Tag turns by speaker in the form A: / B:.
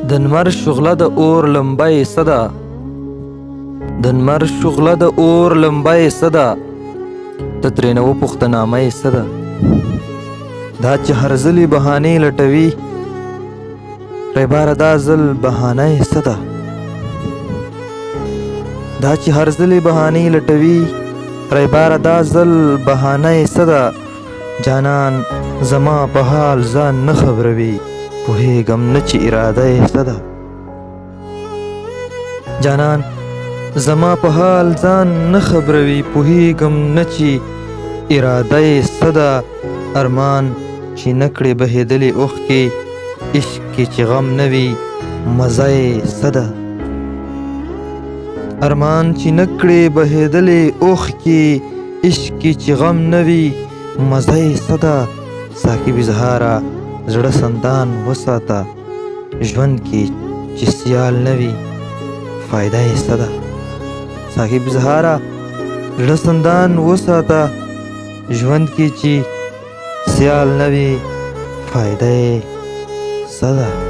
A: د نمر شغله د اور لمبه یې څه ده؟ د نمر شغله د اور لمبه یې څه ده؟ ته ترېنه وپوښته نامه یې څه ده؟ دا چې هر ځلې بهانې لټوي ریباره دا ځل بهانه یې څه ده؟ دا چې هر ځلې بهانې لټوي ریباره دا ځل بهانه یې څه ده؟ جانان زما په حال ځان نه خبروي پوهېږم نه چې اراده یې څه ده؟ جانان زما په حال ځان نه خبروي پوهېږم نه چې اراده یې څه ده؟ ارمان چې نه کړې بهېدلې اوښکې عشق کې چې غم نه وي مزه یې څه ده؟ ارمان چې نه کړې بهېدلې اوښکې عشق کې چې غم نه وي مزه یې څه ده؟ ساقي بزهاره زړه سندان وساته ژوند کې چې سیال نه وي فایده یې څه ده؟ ساقي بزهاره زړه سندان وساته ژوند کې چې سیال نه وي فایده یې څه ده؟